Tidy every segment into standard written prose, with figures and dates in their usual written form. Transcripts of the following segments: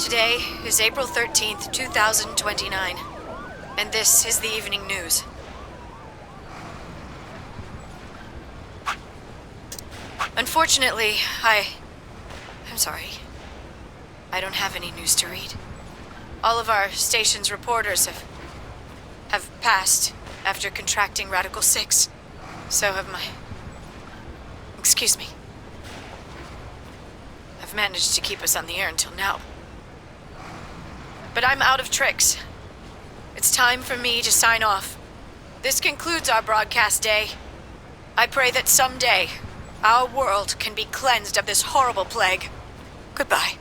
Today is April 13th, 2029, and this is the evening news. Unfortunately, I'm sorry. I don't have any news to read. All of our station's reporters have passed after contracting Radical 6. So have my... Excuse me. I've managed to keep us on the air until now. But I'm out of tricks. It's time for me to sign off. This concludes our broadcast day. I pray that someday our world can be cleansed of this horrible plague. Goodbye.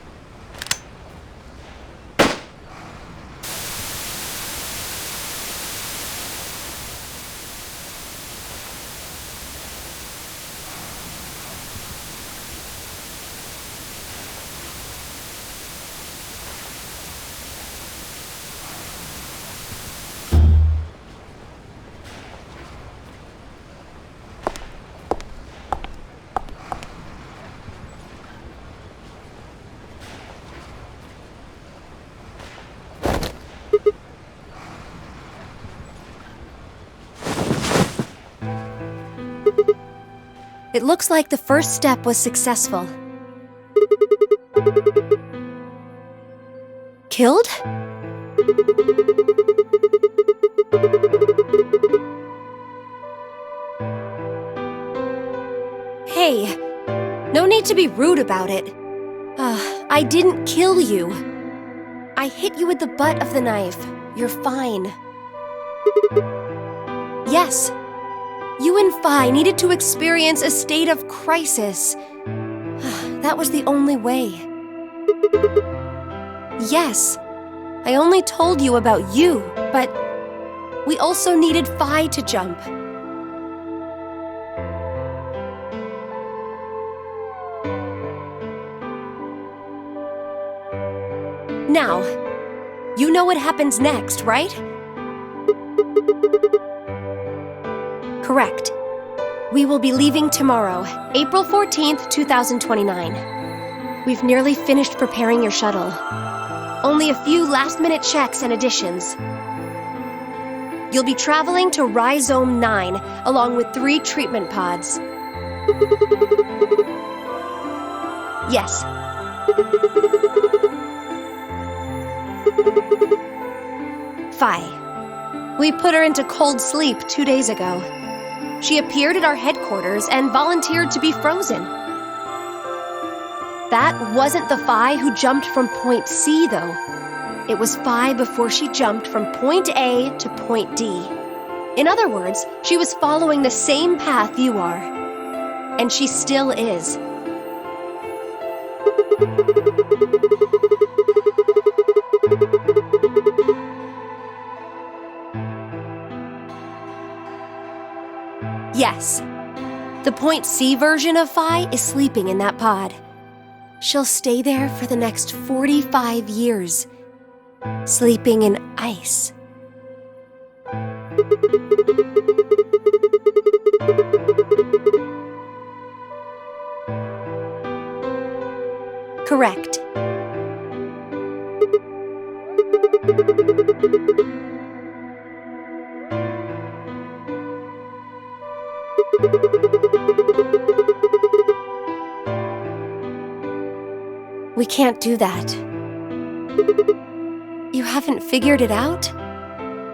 It looks like the first step was successful. Killed? Hey, no need to be rude about it. I didn't kill you. I hit you with the butt of the knife. You're fine. Yes. You and Phi needed to experience a state of crisis. That was the only way. Yes, I only told you about you, but we also needed Phi to jump. Now, you know what happens next, right? Correct. We will be leaving tomorrow, April 14th, 2029. We've nearly finished preparing your shuttle. Only a few last-minute checks and additions. You'll be traveling to Rhizome 9, along with 3 treatment pods. Yes. Phi. We put her into cold sleep 2 days ago. She appeared at our headquarters and volunteered to be frozen. That wasn't the Phi who jumped from Point C, though. It was Phi before she jumped from Point A to Point D. In other words, she was following the same path you are. And she still is. Yes. The Point C version of Phi is sleeping in that pod. She'll stay there for the next 45 years, sleeping in ice. Correct. We can't do that. You haven't figured it out?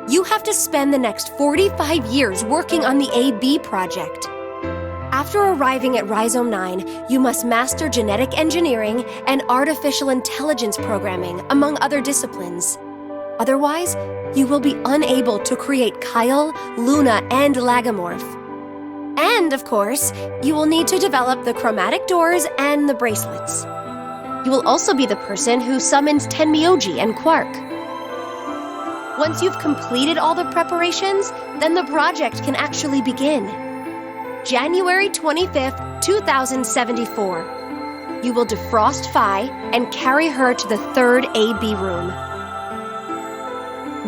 You have to spend the next 45 years working on the AB project. After arriving at Rhizome 9, you must master genetic engineering and artificial intelligence programming, among other disciplines. Otherwise, you will be unable to create Kyle, Luna, and Lagomorph. And, of course, you will need to develop the chromatic doors and the bracelets. You will also be the person who summons Tenmyoji and Quark. Once you've completed all the preparations, then the project can actually begin. January 25th, 2074. You will defrost Phi and carry her to the 3rd AB room.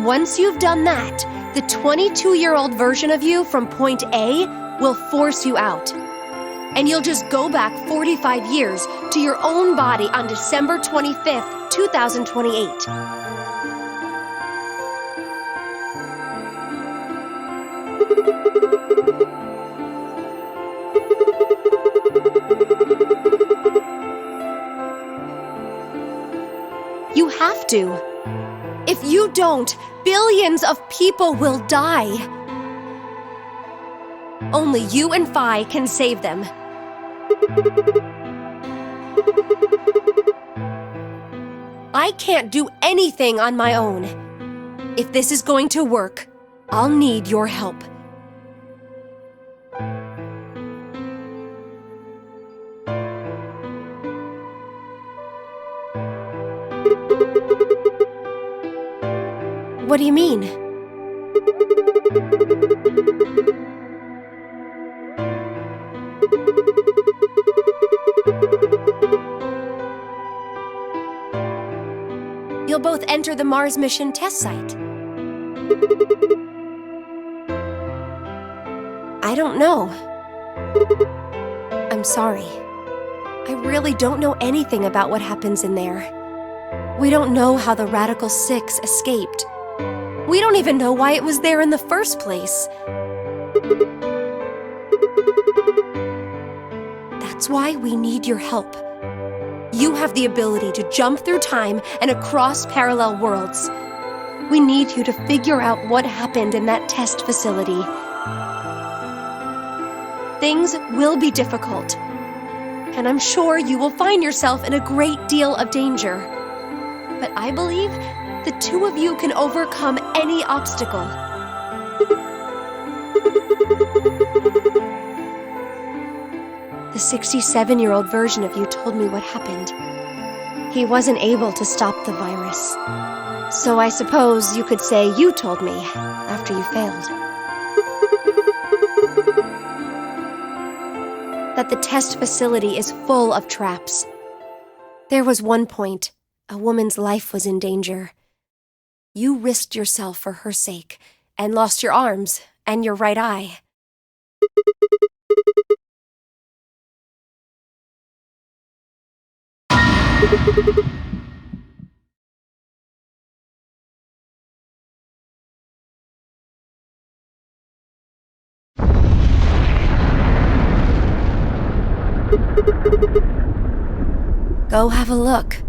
Once you've done that, the 22-year-old version of you from Point A will force you out. and you'll just go back 45 years to your own body on December 25th, 2028. You have to. If you don't, billions of people will die. Only you and Phi can save them. I can't do anything on my own. If this is going to work, I'll need your help. What do you mean? You'll both enter the Mars mission test site. I don't know. I'm sorry. I really don't know anything about what happens in there. We don't know how the Radical Six escaped. We don't even know why it was there in the first place. That's why we need your help. You have the ability to jump through time and across parallel worlds. We need you to figure out what happened in that test facility. Things will be difficult, and I'm sure you will find yourself in a great deal of danger. But I believe the two of you can overcome any obstacle. The 67-year-old version of you told me what happened. He wasn't able to stop the virus. So I suppose you could say you told me after you failed. That the test facility is full of traps. There was one point a woman's life was in danger. You risked yourself for her sake and lost your arms and your right eye. Go have a look.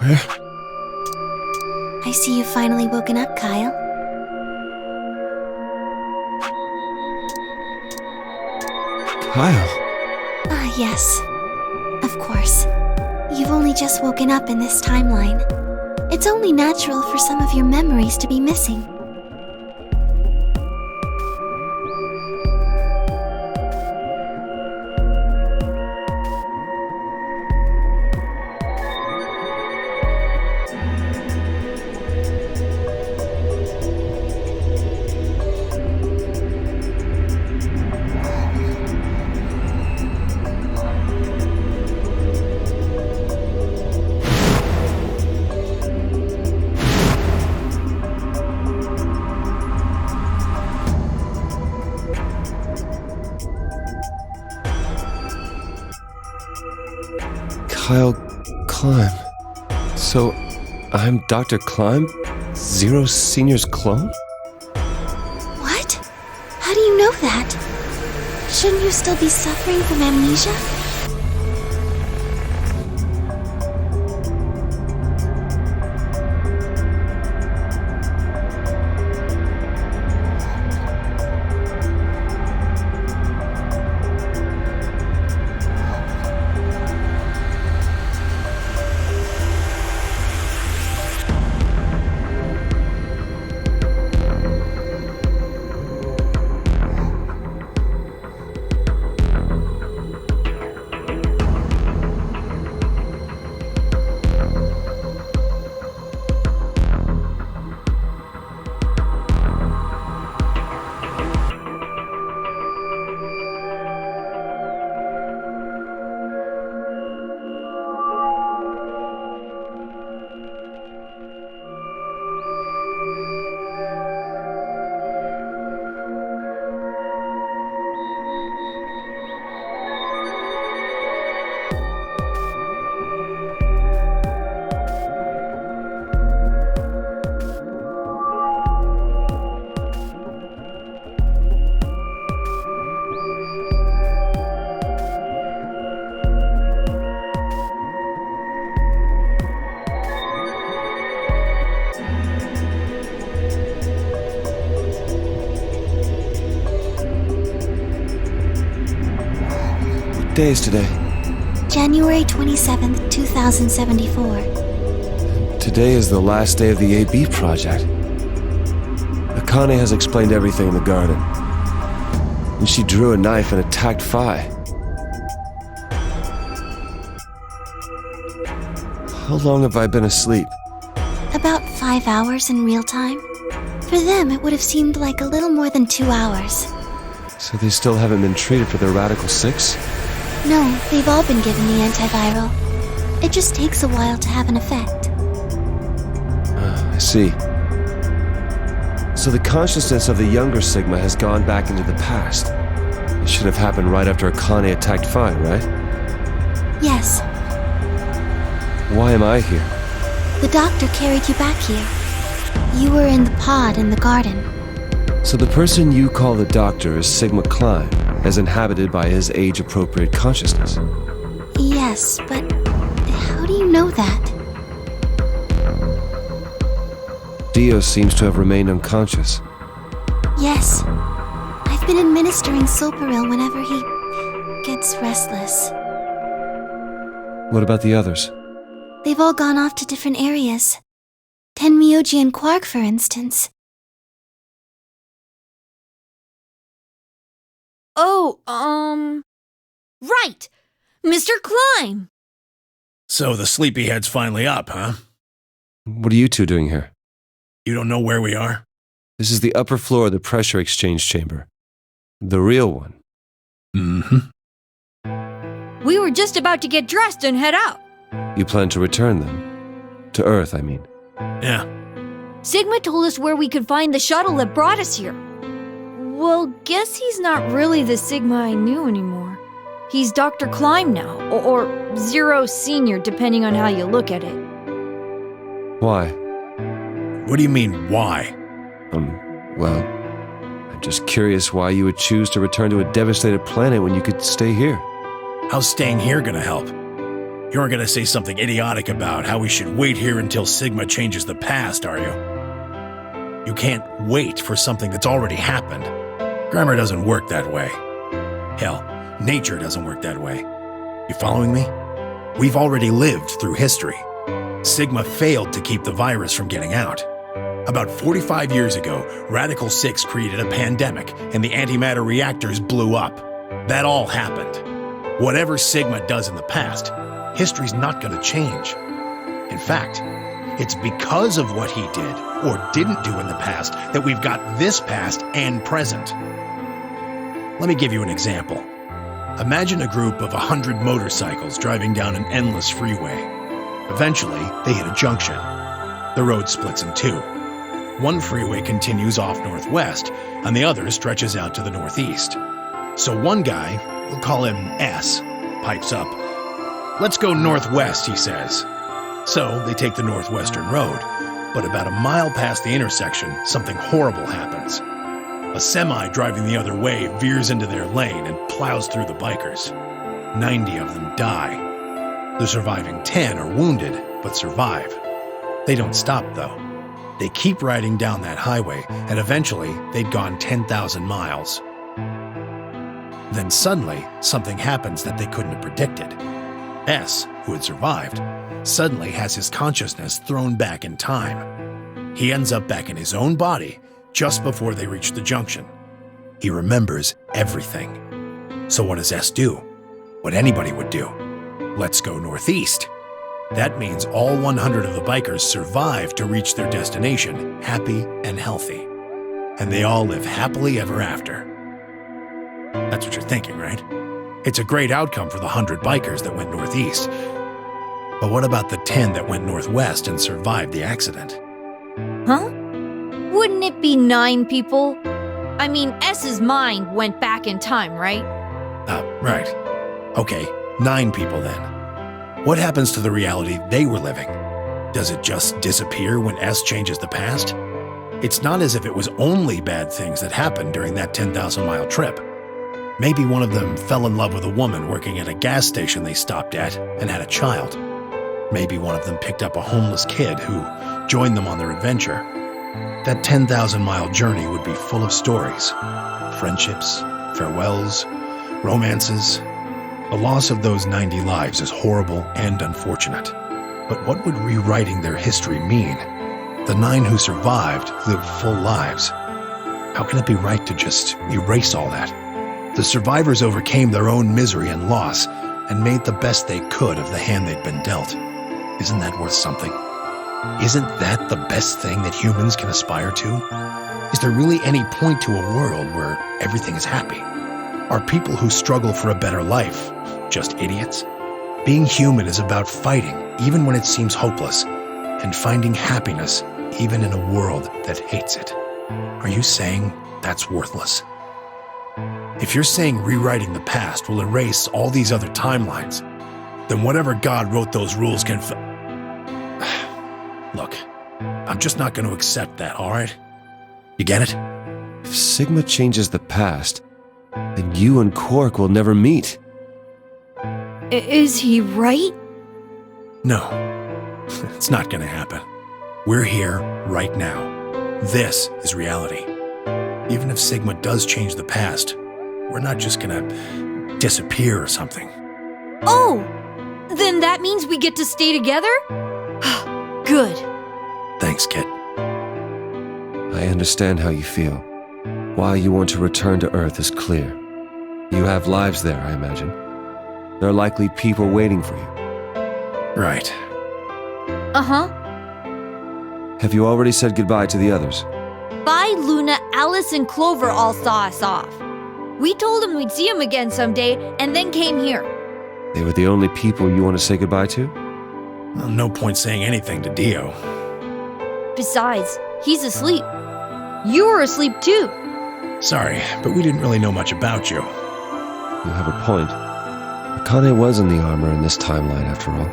Where? I see you've finally woken up, Kyle. Kyle? Ah, yes. Of course. You've only just woken up in this timeline. It's only natural for some of your memories to be missing. Kyle Climb. So, I'm Dr. Climb? Zero Senior's clone? What? How do you know that? Shouldn't you still be suffering from amnesia? What day is today? January 27th, 2074. Today is the last day of the AB project. Akane has explained everything in the garden. And she drew a knife and attacked Phi. How long have I been asleep? About 5 hours in real time. For them, it would have seemed like a little more than 2 hours. So they still haven't been treated for their Radical 6? No, they've all been given the antiviral. It just takes a while to have an effect. I see. So the consciousness of the younger Sigma has gone back into the past. It should have happened right after Akane attacked Phi, right? Yes, Why am I here? the doctor carried you back here. You were in the pod in the garden. So the person you call the doctor is Sigma Klein, as inhabited by his age-appropriate consciousness. Yes, but how do you know that? Dio seems to have remained unconscious. Yes. I've been administering Soparil whenever he gets restless. What about the others? They've all gone off to different areas. Tenmyoji and Quark, for instance. Oh, right! Mr. Klein! So the sleepyhead's finally up, huh? What are you two doing here? You don't know where we are? This is the upper floor of the pressure exchange chamber. The real one. Mm-hmm. We were just about to get dressed and head out. You plan to return them? To Earth, I mean. Yeah. Sigma told us where we could find the shuttle that brought us here. Well, guess he's not really the Sigma I knew anymore. He's Dr. Klein now, or Zero Senior, depending on how you look at it. Why? What do you mean, why? Well, I'm just curious why you would choose to return to a devastated planet when you could stay here. How's staying here gonna help? You aren't gonna say something idiotic about how we should wait here until Sigma changes the past, are you? You can't wait for something that's already happened. Grammar doesn't work that way. Hell, nature doesn't work that way. You following me? We've already lived through history. Sigma failed to keep the virus from getting out. About 45 years ago, Radical 6 created a pandemic, and the antimatter reactors blew up. That all happened. Whatever Sigma does in the past, history's not going to change. In fact, it's because of what he did, or didn't do in the past, that we've got this past and present. Let me give you an example. Imagine a group of 100 motorcycles driving down an endless freeway. Eventually, they hit a junction. The road splits in two. One freeway continues off northwest, and the other stretches out to the northeast. So one guy, we'll call him S, pipes up. Let's go northwest, he says. So they take the northwestern road, but about a mile past the intersection, something horrible happens. A semi driving the other way veers into their lane and plows through the bikers. 90 of them die. The surviving 10 are wounded, but survive. They don't stop, though. They keep riding down that highway, and eventually they'd gone 10,000 miles. Then suddenly, something happens that they couldn't have predicted. S, who had survived, suddenly has his consciousness thrown back in time. He ends up back in his own body just before they reach the junction. He remembers everything. So what does S do? What anybody would do. Let's go northeast. That means all 100 of the bikers survive to reach their destination, happy and healthy. And they all live happily ever after. That's what you're thinking, right? It's a great outcome for the 100 bikers that went northeast. But what about the 10 that went northwest and survived the accident? Huh? Wouldn't it be 9 people? I mean, S's mind went back in time, right? Right. Okay, 9 people then. What happens to the reality they were living? Does it just disappear when S changes the past? It's not as if it was only bad things that happened during that 10,000-mile trip. Maybe one of them fell in love with a woman working at a gas station they stopped at and had a child. Maybe one of them picked up a homeless kid who joined them on their adventure. That 10,000-mile journey would be full of stories, friendships, farewells, romances. The loss of those 90 lives is horrible and unfortunate. But what would rewriting their history mean? The 9 who survived lived full lives. How can it be right to just erase all that? The survivors overcame their own misery and loss and made the best they could of the hand they'd been dealt. Isn't that worth something? Isn't that the best thing that humans can aspire to? Is there really any point to a world where everything is happy? Are people who struggle for a better life just idiots? Being human is about fighting even when it seems hopeless, and finding happiness even in a world that hates it. Are you saying that's worthless? If you're saying rewriting the past will erase all these other timelines, then whatever God wrote those rules can Look, I'm just not going to accept that, all right? You get it? If Sigma changes the past, then you and Quark will never meet. Is he right? No, it's not going to happen. We're here right now. This is reality. Even if Sigma does change the past, we're not just going to disappear or something. Oh! Then that means we get to stay together? Good. Thanks, Kit. I understand how you feel. Why you want to return to Earth is clear. You have lives there, I imagine. There are likely people waiting for you. Right. Uh-huh. Have you already said goodbye to the others? Bye, Luna, Alice, and Clover all saw us off. We told them we'd see them again someday, and then came here. They were the only people you want to say goodbye to? Well, no point saying anything to Dio. Besides, he's asleep. You were asleep too. Sorry, but we didn't really know much about you. You have a point. Akane was in the armor in this timeline, after all.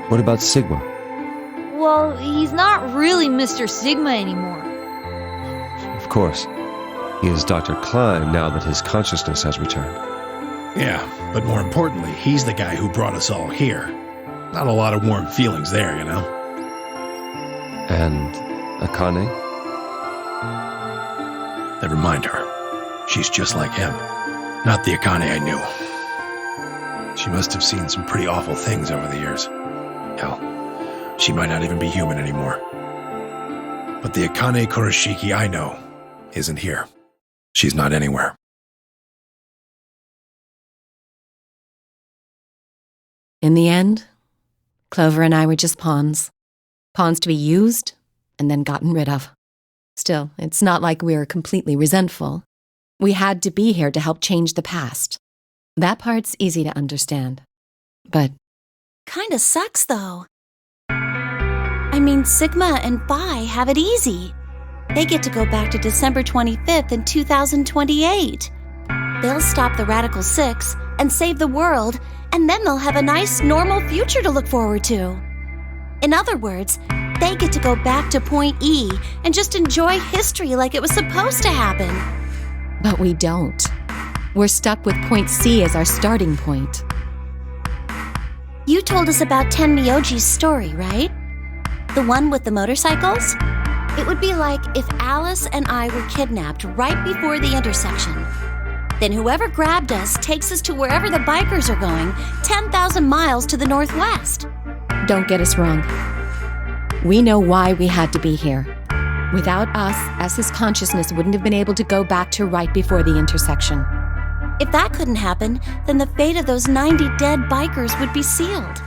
What about Sigma? Well, he's not really Mr. Sigma anymore. Of course. He is Dr. Klein now that his consciousness has returned. Yeah, but more importantly, he's the guy who brought us all here. Not a lot of warm feelings there, you know? And Akane? Never mind her. She's just like him. Not the Akane I knew. She must have seen some pretty awful things over the years. Hell, she might not even be human anymore. But the Akane Kurashiki I know isn't here. She's not anywhere. In the end, Clover and I were just pawns. Pawns to be used and then gotten rid of. Still, it's not like we're completely resentful. We had to be here to help change the past. That part's easy to understand. But Kinda sucks, though. I mean, Sigma and Phi have it easy. They get to go back to December 25th in 2028. They'll stop the Radical 6, and save the world, and then they'll have a nice, normal future to look forward to. In other words, they get to go back to Point E and just enjoy history like it was supposed to happen. But we don't. We're stuck with Point C as our starting point. You told us about Tenmyoji's story, right? The one with the motorcycles? It would be like if Alice and I were kidnapped right before the intersection. Then whoever grabbed us takes us to wherever the bikers are going, 10,000 miles to the northwest. Don't get us wrong. We know why we had to be here. Without us, S's consciousness wouldn't have been able to go back to right before the intersection. If that couldn't happen, then the fate of those 90 dead bikers would be sealed.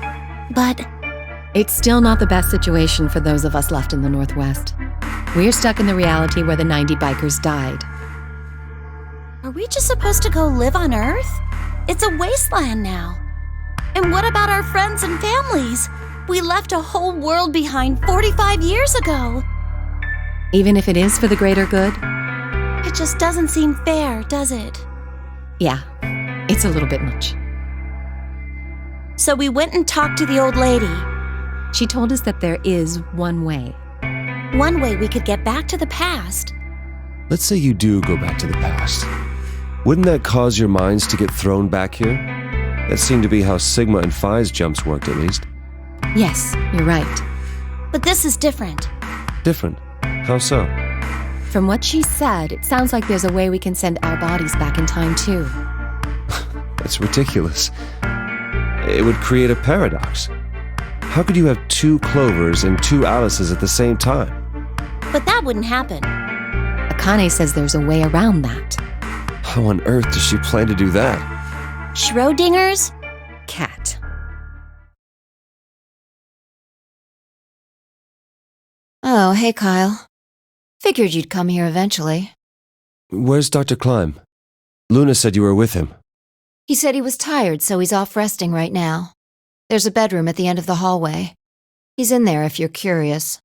But it's still not the best situation for those of us left in the Northwest. We're stuck in the reality where the 90 bikers died. are we just supposed to go live on Earth? It's a wasteland now. And what about our friends and families? We left a whole world behind 45 years ago. Even if it is for the greater good? It just doesn't seem fair, does it? Yeah, it's a little bit much. So we went and talked to the old lady. She told us that there is one way. One way we could get back to the past. Let's say you do go back to the past. Wouldn't that cause your minds to get thrown back here? That seemed to be how Sigma and Phi's jumps worked, at least. Yes, you're right. But this is different. Different? How so? From what she said, it sounds like there's a way we can send our bodies back in time, too. That's ridiculous. It would create a paradox. How could you have two Clovers and two Alices at the same time? But that wouldn't happen. Akane says there's a way around that. How on earth does she plan to do that? Schrodinger's cat. Oh, hey, Kyle. Figured you'd come here eventually. Where's Dr. Klein? Luna said you were with him. He said he was tired, so he's off resting right now. There's a bedroom at the end of the hallway. He's in there if you're curious.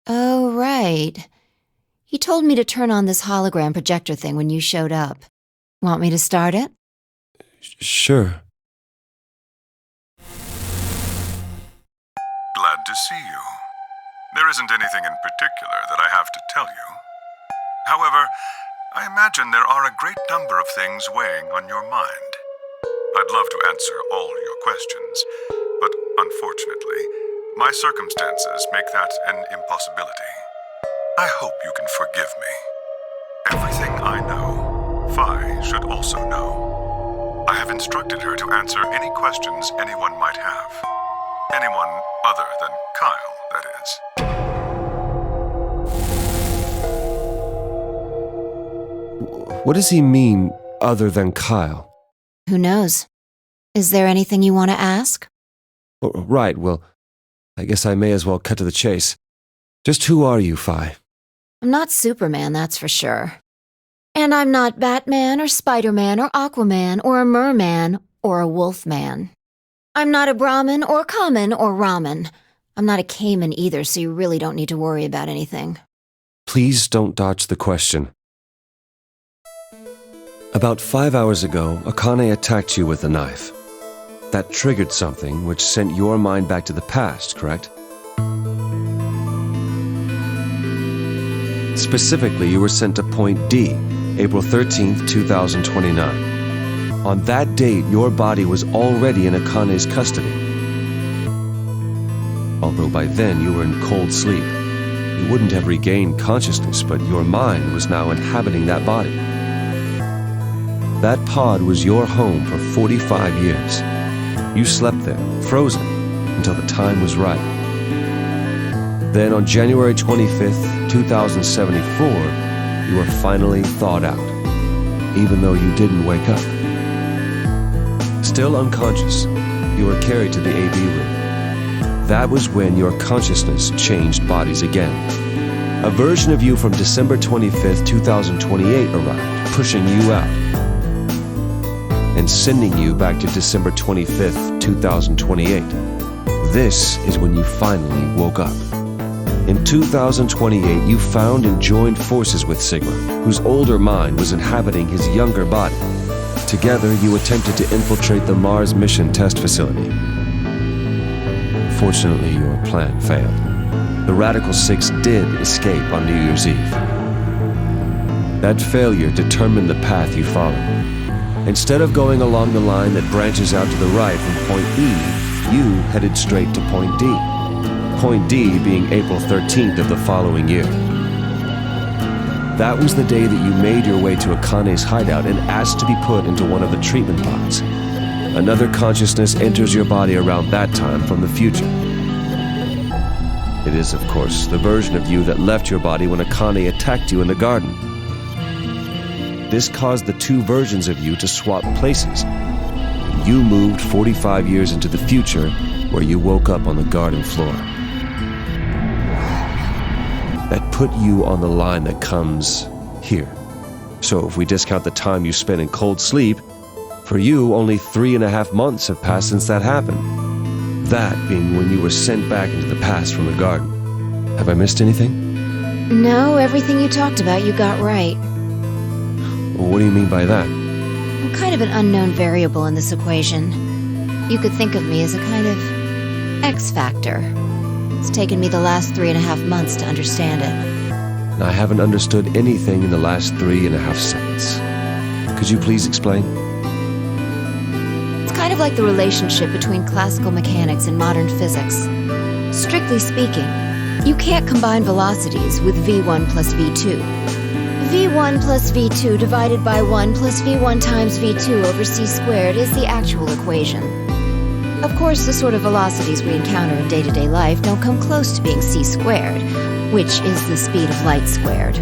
Oh, right. He told me to turn on this hologram projector thing when you showed up. Want me to start it? Sure. Glad to see you. There isn't anything in particular that I have to tell you. However, I imagine there are a great number of things weighing on your mind. I'd love to answer all your questions, but unfortunately, my circumstances make that an impossibility. I hope you can forgive me. Everything I know, Phi should also know. I have instructed her to answer any questions anyone might have. Anyone other than Kyle, that is. What does he mean, other than Kyle? Who knows? Is there anything you want to ask? Oh, right, well, I guess I may as well cut to the chase. Just who are you, Phi? I'm not Superman, that's for sure. And I'm not Batman or Spider-Man or Aquaman or a Merman or a Wolfman. I'm not a Brahmin or Kamen or Ramen. I'm not a Cayman either, so you really don't need to worry about anything. Please don't dodge the question. About 5 hours ago, Akane attacked you with a knife. That triggered something which sent your mind back to the past, correct? Specifically, you were sent to Point D, April 13th, 2029. On that date, your body was already in Akane's custody. Although by then you were in cold sleep. You wouldn't have regained consciousness, but your mind was now inhabiting that body. That pod was your home for 45 years. You slept there, frozen, until the time was right. Then on January 25th, 2074, you were finally thawed out, even though you didn't wake up. Still unconscious, you were carried to the AV room. That was when your consciousness changed bodies again. A version of you from December 25th, 2028 arrived, pushing you out, and sending you back to December 25th, 2028. This is when you finally woke up. In 2028, you found and joined forces with Sigma, whose older mind was inhabiting his younger body. Together, you attempted to infiltrate the Mars mission test facility. Fortunately, your plan failed. The Radical Six did escape on New Year's Eve. That failure determined the path you followed. Instead of going along the line that branches out to the right from point E, you headed straight to point D. Point D being April 13th of the following year. That was the day that you made your way to Akane's hideout and asked to be put into one of the treatment pods. Another consciousness enters your body around that time from the future. It is, of course, the version of you that left your body when Akane attacked you in the garden. This caused the two versions of you to swap places. You moved 45 years into the future, where you woke up on the garden floor. That put you on the line that comes here. So if we discount the time you spent in cold sleep, for you, only 3.5 months have passed since that happened. That being when you were sent back into the past from the garden. Have I missed anything? No, everything you talked about you got right. What do you mean by that? I'm kind of an unknown variable in this equation. You could think of me as a kind of X factor. It's taken me the last 3.5 months to understand it. I haven't understood anything in the last 3.5 seconds. Could you please explain? It's kind of like the relationship between classical mechanics and modern physics. Strictly speaking, you can't combine velocities with v1 plus v2. v1 plus v2 divided by 1 plus v1 times v2 over c squared is the actual equation. Of course, the sort of velocities we encounter in day-to-day life don't come close to being c squared, which is the speed of light squared.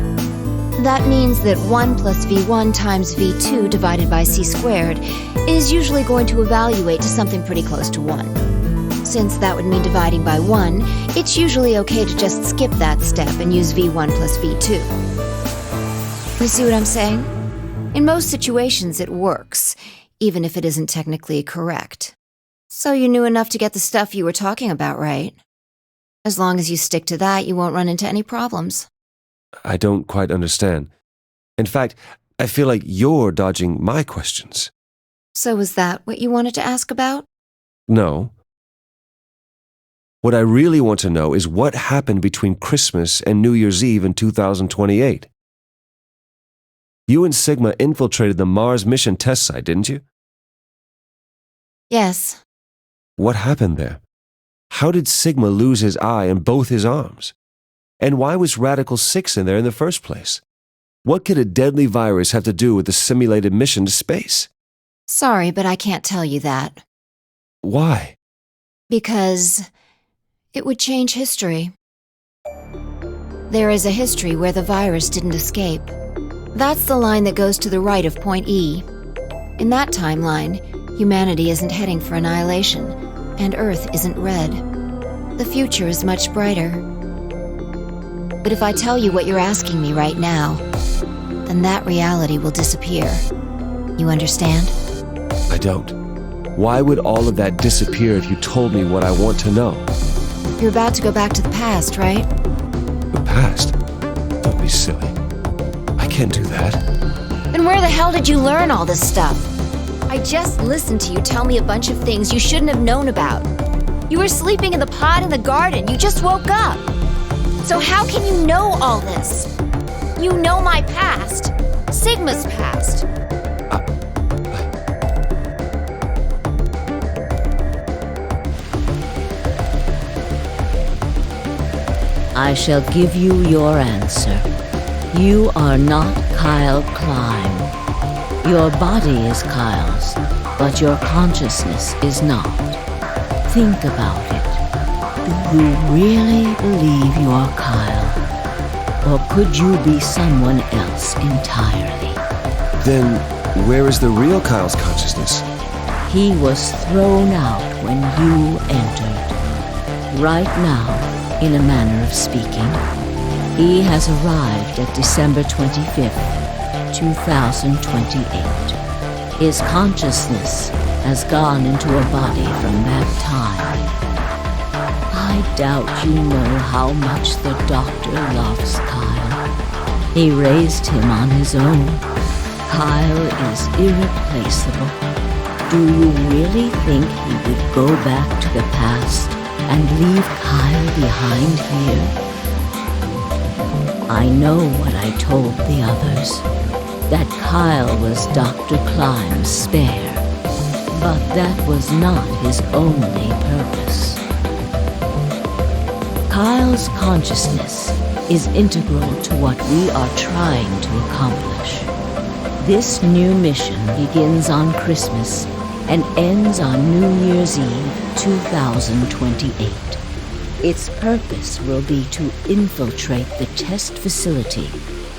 That means that 1 plus v1 times v2 divided by c squared is usually going to evaluate to something pretty close to 1. Since that would mean dividing by 1, it's usually okay to just skip that step and use v1 plus v2. You see what I'm saying? In most situations, it works, even if it isn't technically correct. So you knew enough to get the stuff you were talking about right. As long as you stick to that, you won't run into any problems. I don't quite understand. In fact, I feel like you're dodging my questions. So was that what you wanted to ask about? No. What I really want to know is what happened between Christmas and New Year's Eve in 2028. You and Sigma infiltrated the Mars mission test site, didn't you? Yes. What happened there? How did Sigma lose his eye and both his arms? And why was Radical 6 in there in the first place? What could a deadly virus have to do with the simulated mission to space? Sorry, but I can't tell you that. Why? Because it would change history. There is a history where the virus didn't escape. That's the line that goes to the right of point E. In that timeline, humanity isn't heading for annihilation, and Earth isn't red. The future is much brighter. But if I tell you what you're asking me right now, then that reality will disappear. You understand? I don't. Why would all of that disappear if you told me what I want to know? You're about to go back to the past, right? The past? Don't be silly. I can't do that. Then where the hell did you learn all this stuff? I just listened to you tell me a bunch of things you shouldn't have known about. You were sleeping in the pod in the garden. You just woke up. So how can you know all this? You know my past. Sigma's past. I shall give you your answer. You are not Kyle Klein. Your body is Kyle's, but your consciousness is not. Think about it. Do you really believe you're Kyle? Or could you be someone else entirely? Then, where is the real Kyle's consciousness? He was thrown out when you entered. Right now, in a manner of speaking, he has arrived at December 25th, 2028. His consciousness has gone into a body from that time. I doubt you know how much the Doctor loves Kyle. He raised him on his own. Kyle is irreplaceable. Do you really think he would go back to the past and leave Kyle behind here? I know what I told the others, that Kyle was Dr. Climb's spare, but that was not his only purpose. Kyle's consciousness is integral to what we are trying to accomplish. This new mission begins on Christmas and ends on New Year's Eve 2028. Its purpose will be to infiltrate the test facility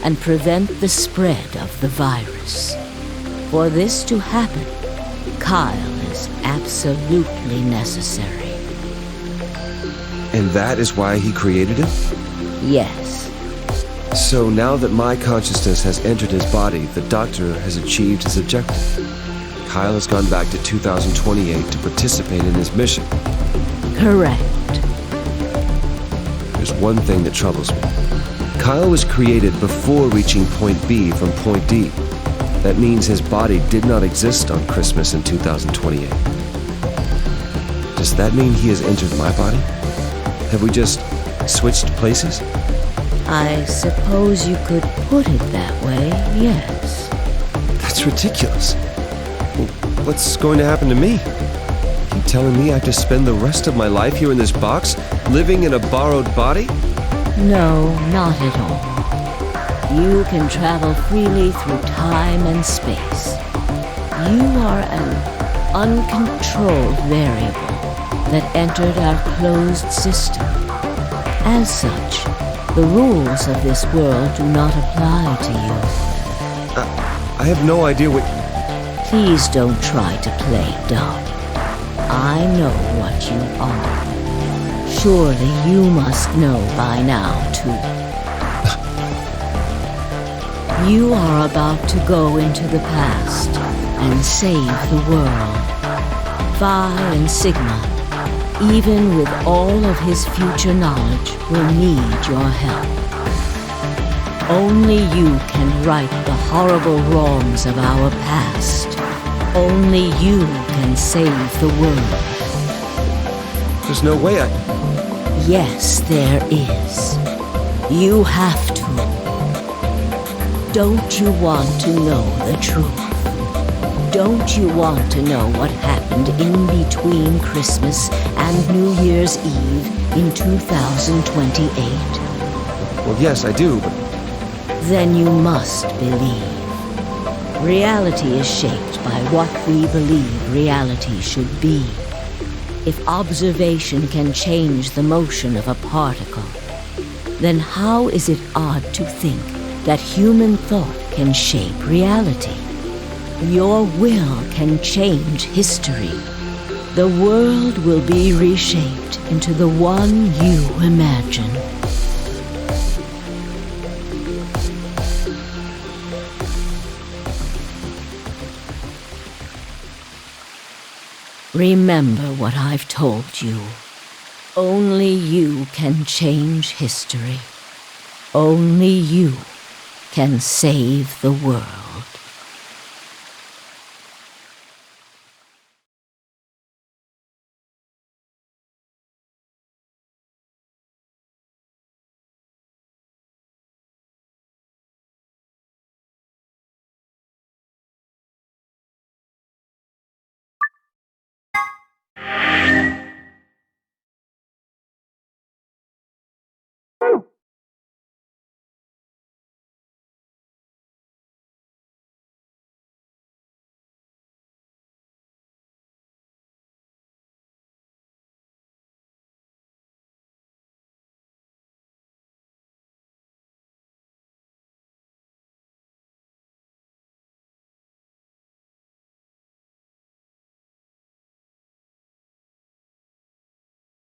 and prevent the spread of the virus. For this to happen, Kyle is absolutely necessary. And that is why he created it? Yes. So now that my consciousness has entered his body, the Doctor has achieved his objective. Kyle has gone back to 2028 to participate in his mission. Correct. There's one thing that troubles me. Kyle was created before reaching Point B from Point D. That means his body did not exist on Christmas in 2028. Does that mean he has entered my body? Have we just switched places? I suppose you could put it that way, yes. That's ridiculous. Well, what's going to happen to me? You telling me I have to spend the rest of my life here in this box, living in a borrowed body? No, not at all. You can travel freely through time and space. You are an uncontrolled variable that entered our closed system. As such, the rules of this world do not apply to you. I have no idea what... Please don't try to play dumb. I know what you are. Surely you must know by now, too. You are about to go into the past and save the world. Phi and Sigma, even with all of his future knowledge, will need your help. Only you can right the horrible wrongs of our past. Only you can save the world. There's no way I... Yes, there is. You have to. Don't you want to know the truth? Don't you want to know what happened in between Christmas and New Year's Eve in 2028? Well, yes, I do, but... Then you must believe. Reality is shaped by what we believe reality should be. If observation can change the motion of a particle, then how is it odd to think that human thought can shape reality? Your will can change history. The world will be reshaped into the one you imagine. Remember what I've told you. Only you can change history. Only you can save the world.